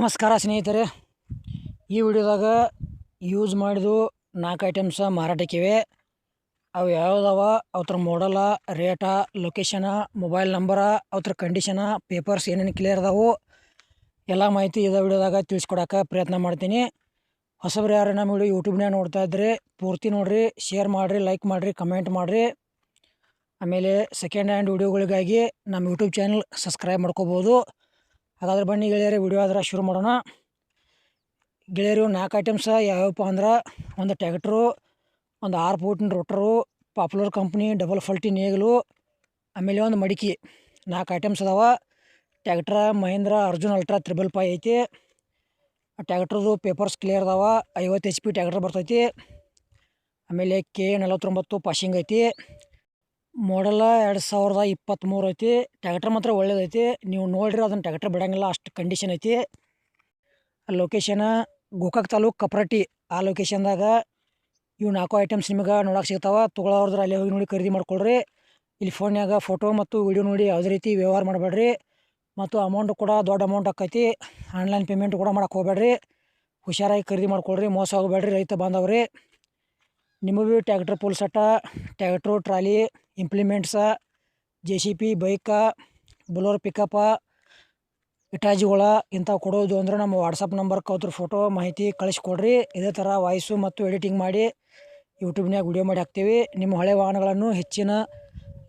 ನಮಸ್ಕಾರ ಸ್ನೇಹಿತರೆ. ಈ ವಿಡಿಯೋದಾಗ ಯೂಸ್ ಮಾಡಿದ್ದು 4 ಐಟಮ್ಸ ಮಾರಾಟಕ್ಕಿವೆ. ಅವು ಯಾವುದವ, ಅವ್ರ ಮಾಡಲ, ರೇಟ, ಲೊಕೇಶನ, ಮೊಬೈಲ್ ನಂಬರ, ಅವ್ರ ಕಂಡೀಷನ, ಪೇಪರ್ಸ್ ಏನೇನು ಕ್ಲಿಯರ್ ಅದಾವು ಎಲ್ಲ ಮಾಹಿತಿ ಇದೇ ವಿಡಿಯೋದಾಗ ತಿಳಿಸ್ಕೊಡೋಕೆ ಪ್ರಯತ್ನ ಮಾಡ್ತೀನಿ. ಹೊಸಬ್ರು ಯಾರು ನಮ್ಮ ವಿಡಿಯೋ ಯೂಟ್ಯೂಬ್ನಾಗ ನೋಡ್ತಾ ಇದ್ದರೆ ಪೂರ್ತಿ ನೋಡಿರಿ, ಶೇರ್ ಮಾಡಿರಿ, ಲೈಕ್ ಮಾಡಿರಿ, ಕಮೆಂಟ್ ಮಾಡಿರಿ. ಆಮೇಲೆ ಸೆಕೆಂಡ್ ಹ್ಯಾಂಡ್ ವಿಡಿಯೋಗಳಿಗಾಗಿ ನಮ್ಮ ಯೂಟ್ಯೂಬ್ ಚಾನಲ್ ಸಬ್ಸ್ಕ್ರೈಬ್ ಮಾಡ್ಕೋಬೋದು. ಹಾಗಾದ್ರೆ ಬನ್ನಿ ಗೆಳೆಯರೇ, ವಿಡಿಯೋ ಆದ್ರೆ ಶುರು ಮಾಡೋಣ. ಗೆಳೆಯರು 4 ಐಟಮ್ಸ ಯಾವ್ಯಾವಪ್ಪ ಅಂದ್ರೆ, ಒಂದು ಟ್ಯಾಕ್ಟ್ರು, ಒಂದು 6 ಫೂಟಿನ ರೋಟ್ರು, ಪಾಪ್ಯುಲರ್ ಕಂಪ್ನಿ ಡಬಲ್ ಫಲ್ಟಿ ನೇಗಿಲು, ಆಮೇಲೆ ಒಂದು ಮಡಿಕೆ. 4 ಐಟಮ್ಸ್ ಅದಾವ. ಟ್ಯಾಕ್ಟ್ರ ಮಹೇಂದ್ರ ಅರ್ಜುನ್ ಅಲ್ಟ್ರಾ 555 ಐತಿ. ಟ್ಯಾಕ್ಟ್ರದು ಪೇಪರ್ಸ್ ಕ್ಲಿಯರ್ ಅದಾವ. 50 HP ಟ್ಯಾಕ್ಟ್ರ್ ಬರ್ತೈತಿ. ಆಮೇಲೆ K49 ಪಾಸಿಂಗ್ ಐತಿ. ಮಾಡಲ 2023 ಐತಿ. ಟ್ಯಾಕ್ಟ್ರ್ ಮಾತ್ರ ಒಳ್ಳೇದೈತಿ, ನೀವು ನೋಡಿರಿ, ಅದನ್ನು ಟ್ಯಾಕ್ಟ್ರ್ ಬಿಡೋಂಗಿಲ್ಲ, ಅಷ್ಟು ಕಂಡೀಷನ್ ಐತಿ. ಲೊಕೇಶನ ಗೋಕಾಕ್ ತಾಲೂಕು ಕಪ್ರಟ್ಟಿ. ಆ ಲೊಕೇಶನ್ದಾಗ ಇವು 4 ಐಟಮ್ಸ್ ನಿಮಗೆ ನೋಡೋಕೆ ಸಿಗ್ತಾವೆ. ತೊಗೊಳೋರ್ದ್ರೆ ಅಲ್ಲಿ ಹೋಗಿ ನೋಡಿ ಖರೀದಿ ಮಾಡ್ಕೊಳ್ರಿ. ಇಲ್ಲಿ ಫೋನ್ಯಾಗ ಫೋಟೋ ಮತ್ತು ವಿಡಿಯೋ ನೋಡಿ ಯಾವುದೇ ರೀತಿ ವ್ಯವಹಾರ ಮಾಡಬೇಡ್ರಿ. ಮತ್ತು ಅಮೌಂಟ್ ಕೂಡ ದೊಡ್ಡ ಅಮೌಂಟ್ ಆಕೈತಿ. ಆನ್ಲೈನ್ ಪೇಮೆಂಟ್ ಕೂಡ ಮಾಡೋಕೆ ಹೋಗ್ಬೇಡ್ರಿ. ಹುಷಾರಾಗಿ ಖರೀದಿ ಮಾಡ್ಕೊಳ್ರಿ, ಮೋಸ ಹೋಗಬೇಡ್ರಿ ರೈತ ಬಾಂಧವ್ರಿ. ನಿಮಗೂ tractor full set, tractor, trolley, implements, JCP, bike, ಬುಲೋರ್ ಪಿಕಪ್ಪ, ಇಟಾಜಿಗಳ ಇಂಥವು ಕೊಡೋದು ಅಂದ್ರೆ ನಮ್ಮ ವಾಟ್ಸಪ್ ನಂಬರ್ಗೆ ಅವ್ರ ಫೋಟೋ ಮಾಹಿತಿ ಕಳಿಸ್ಕೊಡ್ರಿ. ಇದೇ ಥರ ವಾಯ್ಸು ಮತ್ತು ಎಡಿಟಿಂಗ್ ಮಾಡಿ ಯೂಟ್ಯೂಬ್ನಾಗ ವಿಡಿಯೋ ಮಾಡಿ ಹಾಕ್ತೀವಿ. ನಿಮ್ಮ ಹಳೆ ವಾಹನಗಳನ್ನು ಹೆಚ್ಚಿನ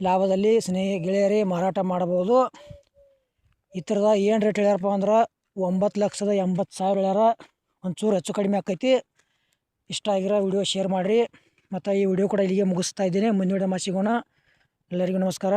ಲಾಭದಲ್ಲಿ ಗೆಳೆಯರೇ ಮಾರಾಟ ಮಾಡ್ಬೋದು. ಈ ಥರದ ಏನು ರೇಟ್ ಹೇಳ್ಯಾರಪ್ಪ ಅಂದ್ರೆ 9,80,000 ಹೇಳ್ಯಾರ. ಒಂಚೂರು ಹೆಚ್ಚು ಕಡಿಮೆ ಆಕೈತಿ. ಇಷ್ಟ ಆಗಿರೋ ವಿಡಿಯೋ ಶೇರ್ ಮಾಡಿರಿ. ಮತ್ತು ಈ ವಿಡಿಯೋ ಕೂಡ ಇಲ್ಲಿಗೆ ಮುಗಿಸ್ತಾ ಇದ್ದೀನಿ. ಮುಂದಿನ ವಿಡಿಯೋ ಸಿಗೋಣ. ಎಲ್ಲರಿಗೂ ನಮಸ್ಕಾರ.